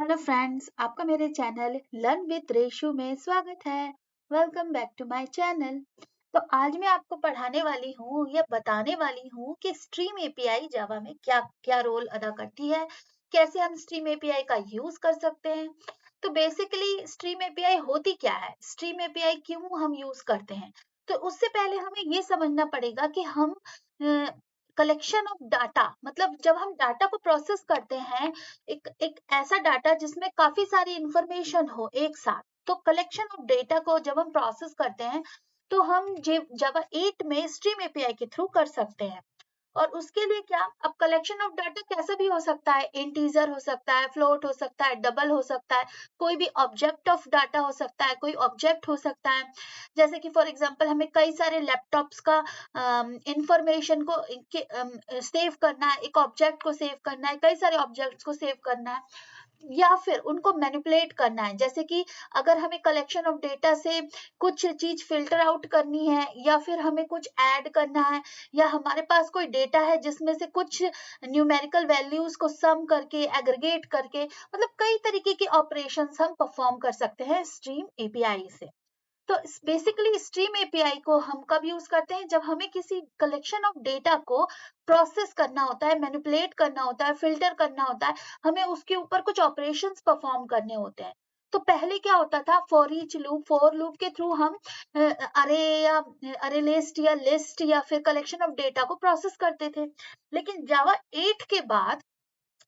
Hello friends, आपका मेरे channel learn with Reshu में स्वागत है। Welcome back to my channel. तो आज मैं आपको पढ़ाने वाली हूँ या बताने वाली हूँ कि स्ट्रीम एपीआई जावा में क्या क्या रोल अदा करती है, कैसे हम स्ट्रीम एपीआई का यूज कर सकते हैं। तो बेसिकली स्ट्रीम एपीआई होती क्या है, स्ट्रीम एपीआई क्यों हम यूज करते हैं। तो उससे पहले हमें ये समझना पड़ेगा कि हम कलेक्शन ऑफ डाटा, मतलब जब हम डाटा को प्रोसेस करते हैं, एक एक ऐसा डाटा जिसमें काफी सारी इंफॉर्मेशन हो एक साथ, तो कलेक्शन ऑफ डेटा को जब हम प्रोसेस करते हैं तो हम जावा 8 में स्ट्रीम एपीआई के थ्रू कर सकते हैं। और उसके लिए क्या, अब कलेक्शन ऑफ डाटा कैसा भी हो सकता है, इंटीजर हो सकता है, फ्लोट हो सकता है, डबल हो सकता है, कोई भी ऑब्जेक्ट ऑफ डाटा हो सकता है, कोई ऑब्जेक्ट हो सकता है। जैसे कि फॉर एग्जांपल हमें कई सारे लैपटॉप्स का इंफॉर्मेशन को सेव करना है, एक ऑब्जेक्ट को सेव करना है, कई सारे ऑब्जेक्ट्स को सेव करना है, या फिर उनको मैनिपुलेट करना है। जैसे कि अगर हमें कलेक्शन ऑफ डेटा से कुछ चीज फिल्टर आउट करनी है, या फिर हमें कुछ ऐड करना है, या हमारे पास कोई डेटा है जिसमें से कुछ न्यूमेरिकल वैल्यूज को सम करके एग्रीगेट करके, मतलब कई तरीके के ऑपरेशंस हम परफॉर्म कर सकते हैं स्ट्रीम एपीआई से। तो बेसिकली स्ट्रीम एपीआई को हम कब यूज करते हैं, जब हमें किसी कलेक्शन ऑफ डेटा को प्रोसेस करना होता है, मैनिपुलेट करना होता है, फिल्टर करना होता है, हमें उसके ऊपर कुछ ऑपरेशंस परफॉर्म करने होते हैं। तो पहले क्या होता था, फॉर लूप के थ्रू हम अरे या अरे लिस्ट या लिस्ट या फिर कलेक्शन ऑफ डेटा को प्रोसेस करते थे। लेकिन जावा 8 के बाद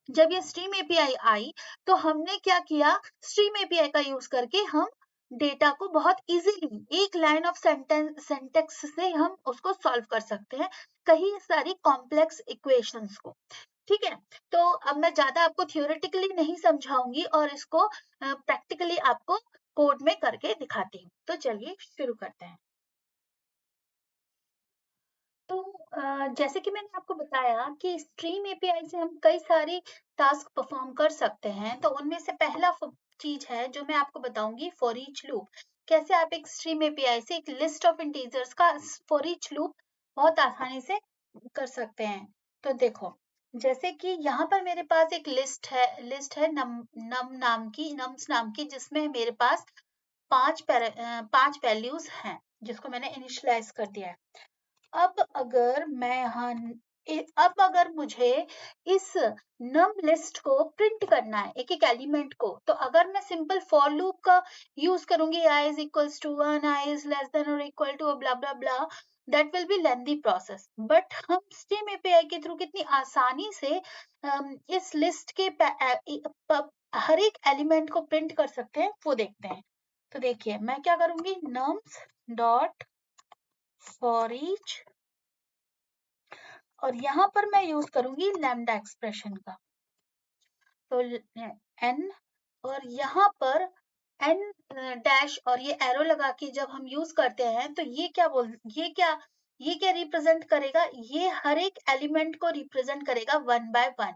जब ये स्ट्रीम एपीआई आई, तो हमने क्या किया, स्ट्रीम एपीआई का यूज करके हम डेटा को बहुत इजीली एक लाइन ऑफ सेंटेक्स से हम उसको सॉल्व कर सकते हैं, कई सारी कॉम्प्लेक्स इक्वेशंस को। ठीक है। तो अब मैं ज्यादा आपको थियोरेटिकली नहीं समझाऊंगी और इसको प्रैक्टिकली आपको कोड में करके दिखाती हूँ। तो चलिए शुरू करते हैं। तो जैसे कि मैंने आपको बताया कि स्ट्रीम एपीआई से हम कई सारी टास्क परफॉर्म कर सकते हैं, तो उनमें से पहला चीज है जो मैं आपको बताऊंगी, फॉर ईच लूप। कैसे आप एक स्ट्रीम एपीआई से एक लिस्ट ऑफ इंटीजर्स का फॉर ईच लूप बहुत आसानी से कर सकते हैं। तो देखो, जैसे कि यहाँ पर मेरे पास एक लिस्ट है नम्स नाम की, जिसमें मेरे पास पांच वैल्यूज हैं जिसको मैंने इनिशियलाइज कर दिया है। अब अगर मैं यहाँ अब अगर मुझे इस नम लिस्ट को प्रिंट करना है, एक एक एलिमेंट को, तो अगर मैं सिंपल फॉर लूप का यूज करूंगी, i is equals to 1, i is less than और equal to blah blah blah, that will be lengthy process. But हम स्ट्रीम एपीआई के थ्रू कितनी आसानी से इस लिस्ट के हर एक एलिमेंट को प्रिंट कर सकते हैं, वो देखते हैं। तो देखिए, मैं क्या करूंगी, nums डॉट फॉर ईच, और यहाँ पर मैं यूज करूंगी लैम्डा एक्सप्रेशन का। तो एन, और यहाँ पर एन डैश और ये एरो लगा के जब हम यूज करते हैं, तो ये क्या रिप्रेजेंट करेगा, ये हर एक एलिमेंट को रिप्रेजेंट करेगा वन बाय वन।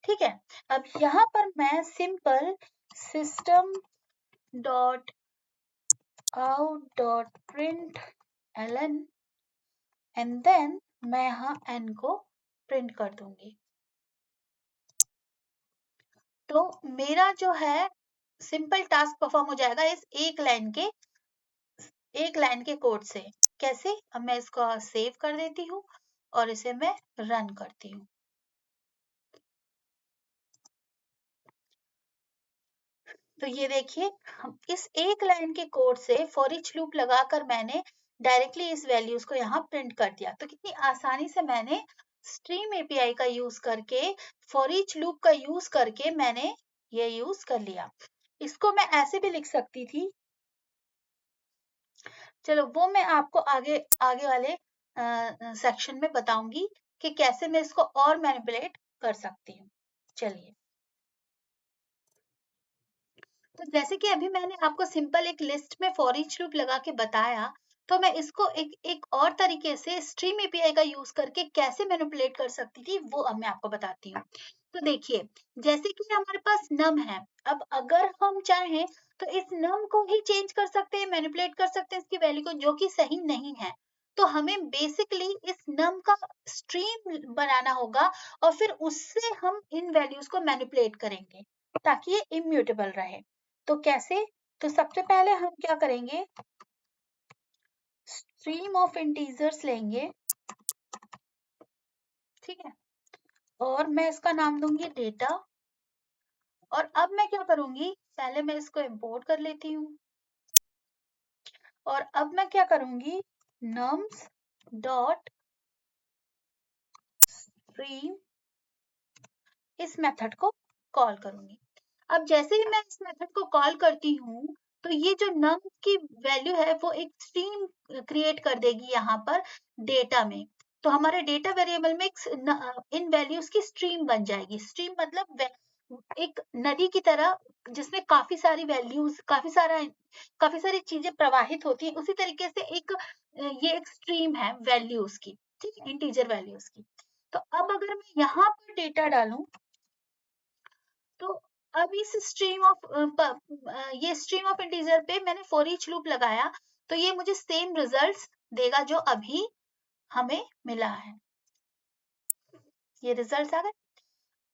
ठीक है। अब यहाँ पर मैं simple system dot out dot print ln, and then मैं यहाँ एन को प्रिंट कर दूंगी। तो मेरा जो है सिंपल टास्क परफॉर्म हो जाएगा इस एक लाइन के कोड से। कैसे, अब मैं इसको सेव कर देती हूँ और इसे मैं रन करती हूँ। तो ये देखिए, हम इस एक लाइन के कोड से फॉर ईच लूप लगाकर मैंने डायरेक्टली इस वैल्यूज को यहाँ प्रिंट कर दिया। तो कितनी आसानी से मैंने स्ट्रीम एपीआई का यूज करके, फॉर ईच लूप का यूज करके मैंने ये यूज कर लिया। इसको मैं ऐसे भी लिख सकती थी, चलो वो मैं आपको आगे आगे वाले सेक्शन में बताऊंगी कि कैसे मैं इसको और मैनिपुलेट कर सकती हूँ। चलिए, तो जैसे कि अभी मैंने आपको सिंपल एक लिस्ट में फॉर ईच लूप लगा के बताया, तो मैं इसको एक एक और तरीके से स्ट्रीम एपीआई का यूज करके कैसे मैनिपुलेट कर सकती थी, वो अब मैं आपको बताती हूँ। तो देखिए, जैसे कि हमारे पास नम है, अब अगर हम चाहें तो इस नम को ही चेंज कर सकते हैं, मैनिपुलेट कर सकते हैं इसकी वैल्यू को, जो कि सही नहीं है। तो हमें बेसिकली इस नम का स्ट्रीम बनाना होगा और फिर उससे हम इन वैल्यूज को मैनिपुलेट करेंगे। ताकि ये इम्यूटेबल रहे। तो कैसे? तो सबसे पहले हम क्या करेंगे, स्ट्रीम ऑफ इंटीजर्स लेंगे, ठीक है, और मैं इसका नाम दूंगी डेटा। और अब मैं क्या करूंगी, पहले मैं इसको इंपोर्ट कर लेती हूँ, और अब मैं क्या करूंगी, nums डॉट स्ट्रीम, इस मेथड को कॉल करूंगी। अब जैसे ही मैं इस मेथड को कॉल करती हूँ, तो ये जो num की वैल्यू है वो एक स्ट्रीम क्रिएट कर देगी यहाँ पर डेटा में। तो हमारे डेटा वेरिएबल में इन वैल्यूज की स्ट्रीम बन जाएगी। स्ट्रीम मतलब एक नदी की तरह, जिसमें काफी सारी वैल्यूज, काफी सारी चीजें प्रवाहित होती हैं, उसी तरीके से ये एक स्ट्रीम है वैल्यूज की, ठीक है, इंटीजर वैल्यूज की। तो अब अगर मैं यहाँ पर डेटा डालूं, तो अब इस ये स्ट्रीम ऑफ इंटीजर पे मैंने फॉर ईच लूप लगाया, तो ये मुझे सेम रिजल्ट्स देगा जो अभी हमें मिला है। ये रिजल्ट्स आ गए।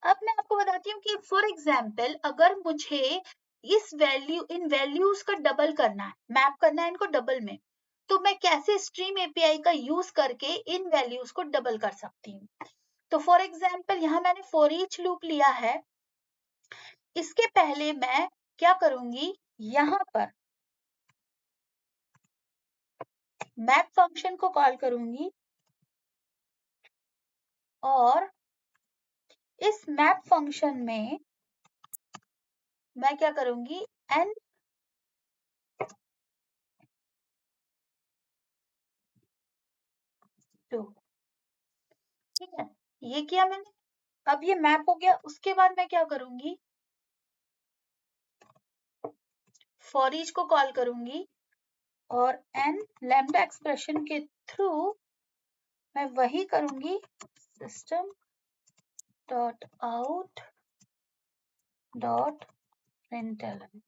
अब मैं आपको बताती हूँ कि फॉर एग्जाम्पल अगर मुझे इन वैल्यूज का डबल करना है, मैप करना है इनको डबल में, तो मैं कैसे स्ट्रीम एपीआई का यूज करके इन वैल्यूज को डबल कर सकती हूँ। तो फॉर एग्जाम्पल यहाँ मैंने फॉर ईच लूप लिया है। इसके पहले मैं क्या करूंगी, यहाँ पर मैप फंक्शन को कॉल करूंगी, और इस मैप फंक्शन में मैं क्या करूंगी, n2, ठीक है, ये किया मैंने। अब ये मैप हो गया। उसके बाद मैं क्या करूंगी, फॉर ईच को कॉल करूंगी, और n लैम्डा एक्सप्रेशन के थ्रू मैं वही करूंगी, system dot out dot println,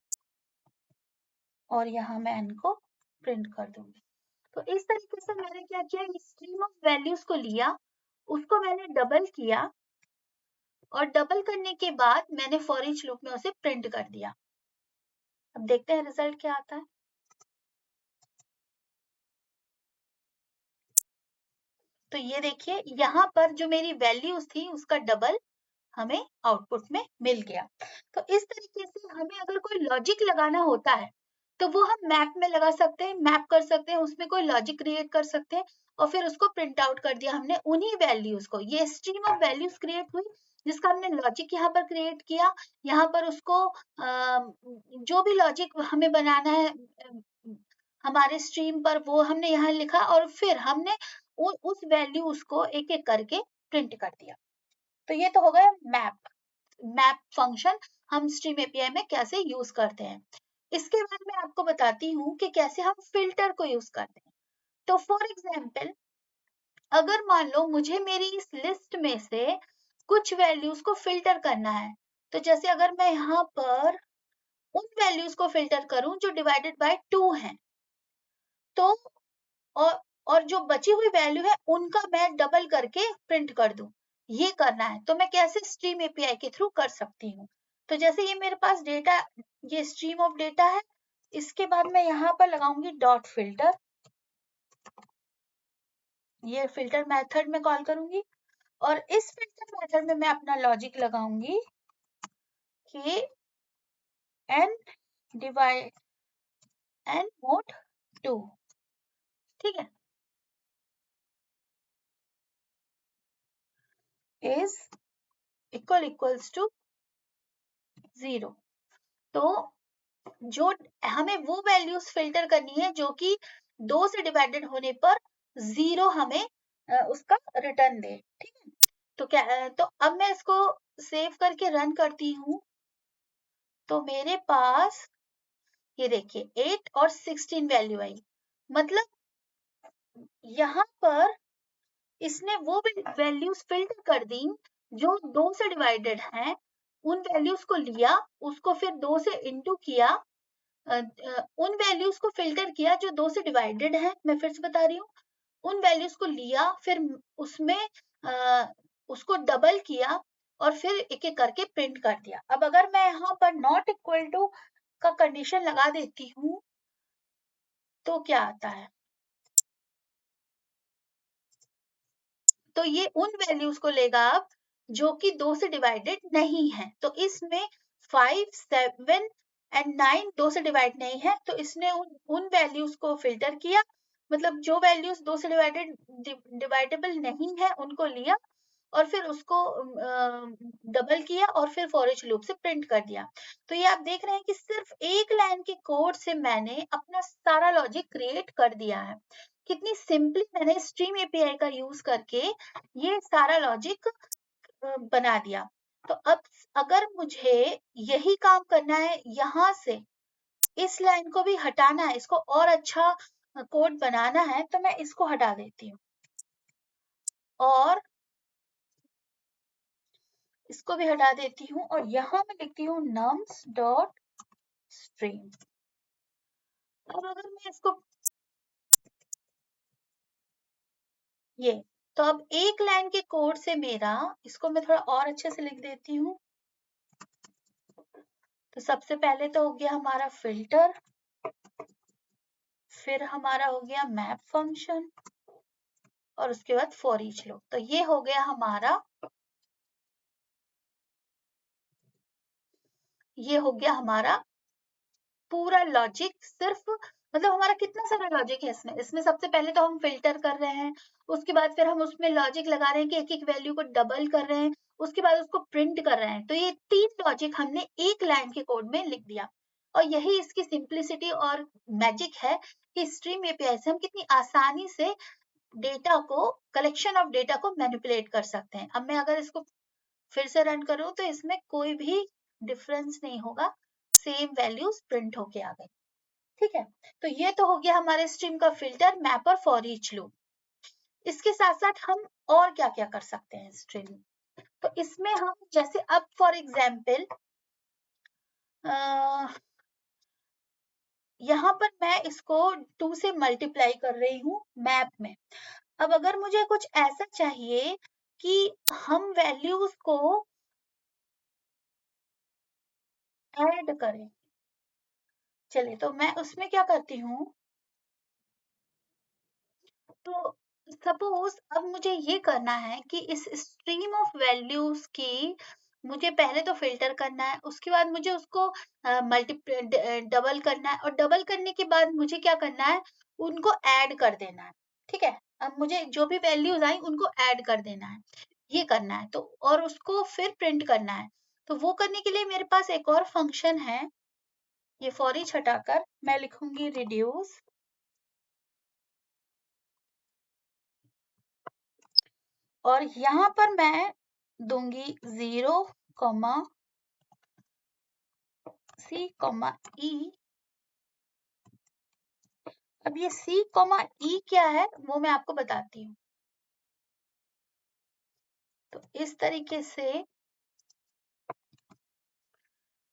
और यहाँ मैं n को प्रिंट कर दूंगी। तो इस तरीके से मैंने क्या किया, स्ट्रीम ऑफ वैल्यूज को लिया, उसको मैंने डबल किया, और डबल करने के बाद मैंने फॉर ईच लूप में उसे प्रिंट कर दिया। अब देखते हैं रिजल्ट क्या आता है। तो ये देखिए, यहाँ पर जो मेरी वैल्यूज थी उसका डबल हमें आउटपुट में मिल गया। तो इस तरीके से हमें अगर कोई लॉजिक लगाना होता है, तो वो हम मैप में लगा सकते हैं, मैप कर सकते हैं, उसमें कोई लॉजिक क्रिएट कर सकते हैं, और फिर उसको प्रिंट आउट कर दिया हमने उन्हीं वैल्यूज को। ये स्ट्रीम ऑफ वैल्यूज क्रिएट हुई, जिसका हमने लॉजिक यहाँ पर क्रिएट किया। यहाँ पर उसको जो भी लॉजिक हमें बनाना है हमारे स्ट्रीम पर, वो हमने यहाँ लिखा, और फिर हमने उस वैल्यूज को एक एक करके प्रिंट कर दिया। तो ये तो हो गया मैप फंक्शन हम स्ट्रीम एपीआई में कैसे यूज करते हैं। इसके बाद मैं आपको बताती हूँ कि कैसे हम फिल्टर को यूज करते हैं। तो फॉर एग्जाम्पल अगर मान लो मुझे मेरी इस लिस्ट में से कुछ वैल्यूज को फिल्टर करना है, तो जैसे अगर मैं यहाँ पर उन वैल्यूज को फिल्टर करूं जो डिवाइडेड बाय 2 हैं, तो और और जो बची हुई वैल्यू है उनका मैं डबल करके प्रिंट कर दूं, ये करना है, तो मैं कैसे स्ट्रीम एपीआई के थ्रू कर सकती हूँ। तो जैसे ये मेरे पास डेटा, ये स्ट्रीम ऑफ डेटा है, इसके बाद मैं यहाँ पर लगाऊंगी डॉट फिल्टर, ये फिल्टर मेथड में कॉल करूंगी, और इस फिल्टर मेथड में मैं अपना लॉजिक लगाऊंगी कि n डिवाइड n मोड 2, ठीक है, इज इक्वल्स टू 0। तो जो हमें वो वैल्यूज फिल्टर करनी है जो कि 2 से डिवाइडेड होने पर 0 हमें उसका रिटर्न दे, ठीक है। तो तो अब मैं इसको सेव करके रन करती हूँ, तो मेरे पास ये देखिए 8 और 16 वैल्यू आई। मतलब यहाँ पर इसने वो वैल्यूज फिल्टर कर दी जो 2 से डिवाइडेड हैं, उन वैल्यूज को लिया, उसको फिर 2 से इंटू किया, उन वैल्यूज को फिल्टर किया जो 2 से डिवाइडेड है, मैं फिर से बता रही हूँ, उन वैल्यूज को लिया, फिर उसमें उसको डबल किया, और फिर एक एक करके प्रिंट कर दिया। अब अगर मैं यहाँ पर नॉट इक्वल टू का कंडीशन लगा देती हूँ तो क्या आता है, तो ये उन वैल्यूज को लेगा अब जो कि 2 से डिवाइडेड नहीं है। तो इसमें 5, 7 एंड 9 2 से डिवाइड नहीं है, तो इसने उन वैल्यूज को फिल्टर किया, मतलब जो वैल्यूज 2 से डिवाइडेबल नहीं है उनको लिया और फिर उसको डबल किया और फिर फॉर ईच लूप से प्रिंट कर दिया। तो ये आप देख रहे हैं कि सिर्फ एक लाइन के कोड से मैंने अपना सारा लॉजिक क्रिएट कर दिया है। कितनी सिंपली मैंने स्ट्रीम एपीआई का यूज करके ये सारा लॉजिक बना दिया। तो अब अगर मुझे यही काम करना है, यहाँ से इस लाइन को भी हटाना है, इसको और अच्छा कोड बनाना है, तो मैं इसको हटा देती हूँ और इसको भी हटा देती हूँ और यहाँ मैं लिखती हूँ nums डॉट स्ट्रीम। अब अगर मैं इसको ये, तो अब एक लाइन के कोड से मेरा, इसको मैं थोड़ा और अच्छे से लिख देती हूँ। तो सबसे पहले तो हो गया हमारा फिल्टर, फिर हमारा हो गया मैप फंक्शन और उसके बाद फॉर ईच लूप। तो ये हो गया हमारा, ये हो गया हमारा पूरा लॉजिक। सिर्फ मतलब हमारा कितना सारा लॉजिक है इसमें, इसमें सबसे पहले तो हम फिल्टर कर रहे हैं, उसके बाद फिर हम उसमें लॉजिक लगा रहे हैं कि एक एक वैल्यू को डबल कर रहे हैं, उसके बाद उसको प्रिंट कर रहे हैं। तो ये 3 लॉजिक हमने एक लाइन के कोड में लिख दिया और यही इसकी सिंप्लिसिटी और मैजिक है कि स्ट्रीम एपीआई से हम कितनी आसानी से डेटा को, कलेक्शन ऑफ डेटा को मैनिपुलेट कर सकते हैं। अब मैं अगर इसको फिर से रन करूं तो इसमें कोई भी डिफरेंस नहीं होगा, सेम वैल्यूज प्रिंट होके आ गई। ठीक है, तो ये तो हो गया हमारे स्ट्रीम का फिल्टर, मैप और फॉर ईच लूप। इसके साथ साथ हम और क्या क्या कर सकते हैं स्ट्रीम में, तो इसमें हम जैसे अब फॉर एग्जाम्पल यहाँ पर मैं इसको 2 से मल्टीप्लाई कर रही हूँ मैप में। अब अगर मुझे कुछ ऐसा चाहिए कि हम वैल्यूज को ऐड करें, चलिए तो मैं उसमें क्या करती हूँ, तो सपोज अब मुझे ये करना है कि इस स्ट्रीम ऑफ वैल्यूज की मुझे पहले तो फिल्टर करना है, उसके बाद मुझे उसको डबल करना है और डबल करने के बाद मुझे क्या करना है, उनको ऐड कर देना है। ठीक है, अब मुझे जो भी वैल्यूज आई उनको ऐड कर देना है, ये करना है। तो और उसको फिर प्रिंट करना है। तो वो करने के लिए मेरे पास एक और फंक्शन है, ये फॉर ईच हटाकर मैं लिखूंगी रिड्यूस और यहाँ पर मैं दूंगी 0, सी, ई। अब ये सी, ई क्या है वो मैं आपको बताती हूँ। तो इस तरीके से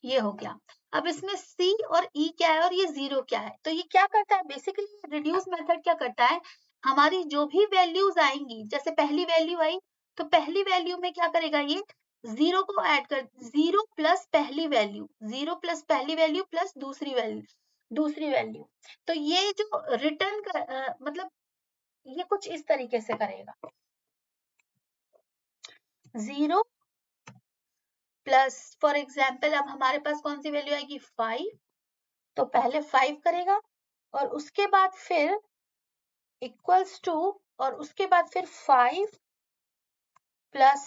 ये हो गया। अब इसमें सी और ई क्या है और ये 0 क्या है, तो ये क्या करता है बेसिकली, रिड्यूस मेथड क्या करता है, हमारी जो भी वैल्यूज आएंगी, जैसे पहली वैल्यू आई तो पहली वैल्यू में क्या करेगा, ये 0 को ऐड कर, 0 प्लस पहली वैल्यू, 0 प्लस पहली वैल्यू प्लस दूसरी वैल्यू। तो ये जो रिटर्न कर मतलब ये कुछ इस तरीके से करेगा, 0 प्लस फॉर एग्जाम्पल अब हमारे पास कौन सी वैल्यू आएगी 5, तो पहले 5 करेगा और उसके बाद फिर इक्वल्स टू और उसके बाद फिर 5 प्लस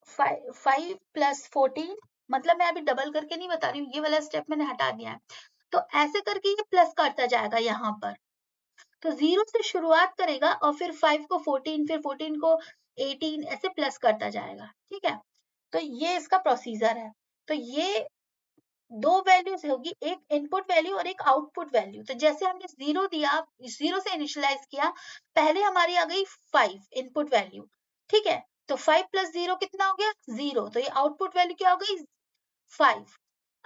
5 प्लस 14, मतलब मैं अभी डबल करके नहीं बता रही हूँ, ये वाला स्टेप मैंने हटा दिया है। तो ऐसे करके ये प्लस करता जाएगा यहाँ पर, तो 0 से शुरुआत करेगा और फिर 5 को 14, फिर 14 को 18, ऐसे प्लस करता जाएगा। ठीक है, तो ये इसका प्रोसीजर है। तो ये दो वैल्यूज होगी, एक इनपुट वैल्यू और एक आउटपुट वैल्यू। तो जैसे हमने 0 दिया, 0 से इनिशियलाइज किया, पहले हमारी आ गई 5 इनपुट वैल्यू। ठीक है, तो 5 प्लस 0 कितना हो गया 0, तो ये आउटपुट वैल्यू क्या हो गई 5।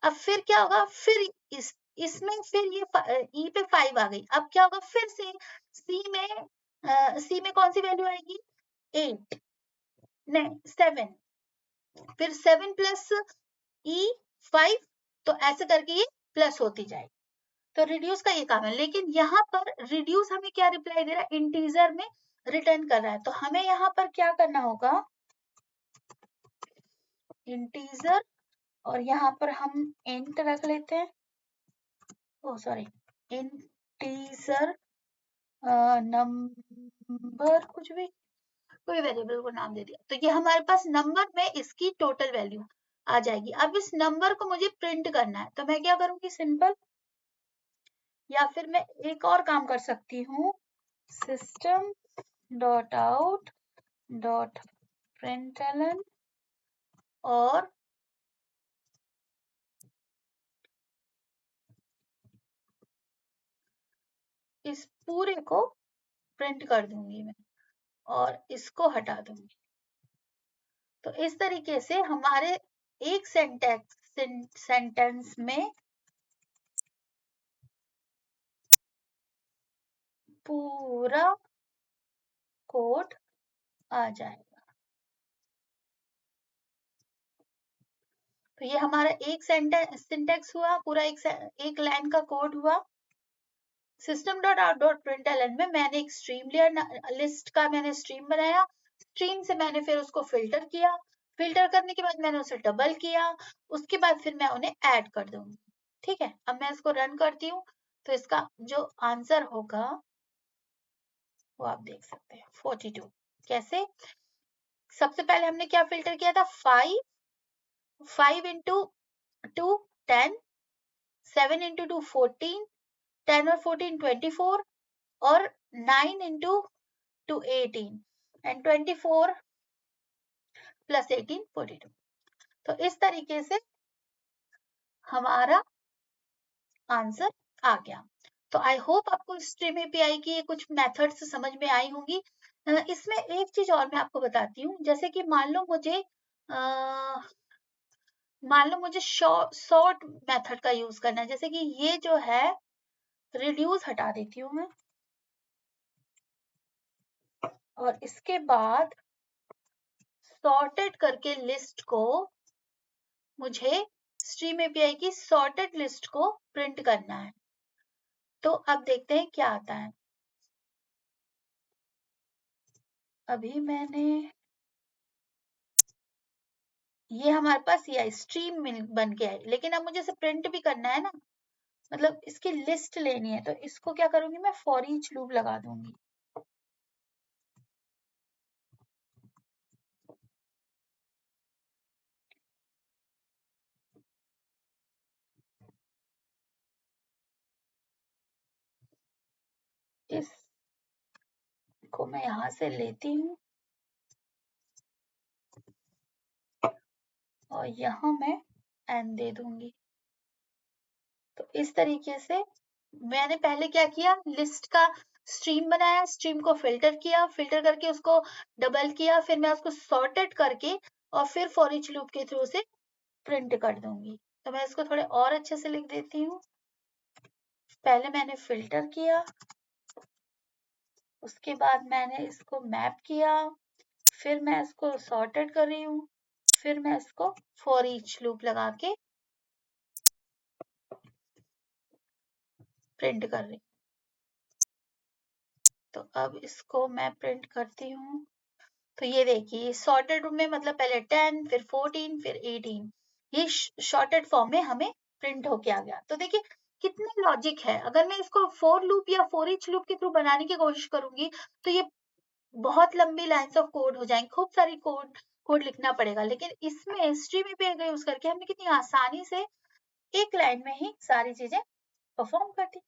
अब फिर क्या होगा, फिर इसमें फिर ये ई पे 5 आ गई। अब क्या होगा, फिर से सी में कौन सी वैल्यू आएगी 8, नहीं 7, फिर 7 प्लस ई 5, तो ऐसे करके ये प्लस होती जाएगी। तो रिड्यूस का ये काम है, लेकिन यहाँ पर रिड्यूस हमें क्या रिप्लाई दे रहा है, इंटीजर में रिटर्न कर रहा है। तो हमें यहाँ पर क्या करना होगा, इंटीजर, और यहाँ पर हम इंट रख लेते हैं, ओ सॉरी, इंटीजर नंबर, कुछ भी कोई वेरिएबल को नाम दे दिया, तो ये हमारे पास नंबर में इसकी टोटल वैल्यू आ जाएगी। अब इस नंबर को मुझे प्रिंट करना है, तो मैं क्या करूंगी, सिंपल, या फिर मैं एक और काम कर सकती हूँ, system dot out dot println, और इस पूरे को प्रिंट कर दूंगी मैं, और इसको हटा दूंगी। तो इस तरीके से हमारे एक सेंटेंस में पूरा कोड आ जाएगा। तो ये हमारा एक सिंटेक्स हुआ, पूरा एक लाइन का कोड हुआ। System dot out dot println में मैंने एक स्ट्रीम लिया, लिस्ट का मैंने स्ट्रीम बनाया, स्ट्रीम से मैंने फिर उसको फिल्टर किया, फिल्टर करने के बाद मैंने उसे डबल किया, उसके बाद फिर मैं उन्हें ऐड कर दूंगी। ठीक है, अब मैं इसको रन करती हूँ, तो इसका जो आंसर होगा वो आप देख सकते हैं, 42। कैसे, सबसे पहले हमने क्या फिल्टर किया था, 5 इंटू 2 10, 7 इंटू 2 14, 10 और 14 24, और 9 इंटू 2 18, एंड 24 प्लस 18 42। तो इस तरीके से हमारा आंसर आ गया। तो आई होप आपको स्ट्रीम एपीआई की ये कुछ मेथड्स समझ में आई होंगी। इसमें एक चीज और मैं आपको बताती हूँ, जैसे कि मान लो मुझे शॉर्ट मेथड का यूज करना है, जैसे कि ये जो है रिड्यूस हटा देती हूँ मैं, और इसके बाद सॉर्टेड करके लिस्ट को, मुझे स्ट्रीम एपीआई की सॉर्टेड लिस्ट को प्रिंट करना है। तो अब देखते हैं क्या आता है। अभी मैंने, ये हमारे पास ये स्ट्रीम बन के आई, लेकिन अब मुझे इसे प्रिंट भी करना है ना, मतलब इसकी लिस्ट लेनी है, तो इसको क्या करूंगी मैं, फॉर ईच लूप लगा दूंगी। इसको मैं यहां से लेती हूँ, और यहाँ मैं एन दे दूंगी। तो इस तरीके से मैंने पहले क्या किया, लिस्ट का स्ट्रीम बनाया, स्ट्रीम को फिल्टर किया, फिल्टर करके उसको डबल किया, फिर मैं उसको सॉर्टेड करके और फिर फॉर ईच लूप के थ्रू से प्रिंट कर दूंगी। तो मैं इसको थोड़े और अच्छे से लिख देती हूँ। पहले मैंने फिल्टर किया, उसके बाद मैंने इसको मैप किया, फिर मैं इसको सॉर्टेड कर रही हूँ, फिर मैं इसको फॉर ईच लूप लगा के प्रिंट कर रही हूँ। तो अब इसको मैं प्रिंट करती हूँ, तो ये देखिए सॉर्टेड में मतलब पहले 10, फिर 14, फिर 18, ये शॉर्टेड फॉर्म में हमें प्रिंट होके आ गया। तो देखिए कितने लॉजिक है। अगर मैं इसको फॉर लूप या फॉर ईच लूप के थ्रू बनाने की कोशिश करूंगी, तो ये बहुत लंबी लाइंस ऑफ कोड हो जाएंगी, खूब सारी कोड कोड लिखना पड़ेगा। लेकिन इसमें स्ट्रीम एपीआई यूज करके हमने कितनी आसानी से एक लाइन में ही सारी चीजें परफॉर्म कर दी।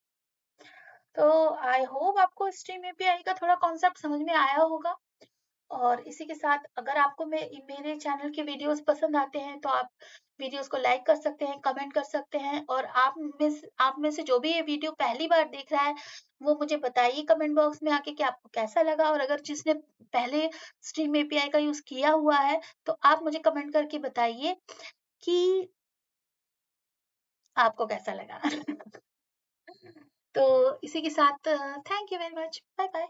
तो आई होप आपको स्ट्रीम एपीआई का थोड़ा कॉन्सेप्ट समझ में आया होगा। और इसी के साथ अगर आपको मेरे चैनल के वीडियोस पसंद आते हैं, तो आप वीडियोस को लाइक कर सकते हैं, कमेंट कर सकते हैं, और आप में से जो भी ये वीडियो पहली बार देख रहा है, वो मुझे बताइए कमेंट बॉक्स में आके कि आपको कैसा लगा। और अगर जिसने पहले स्ट्रीम एपीआई का यूज किया हुआ है, तो आप मुझे कमेंट करके बताइए कि आपको कैसा लगा। तो इसी के साथ thank you very much, bye bye.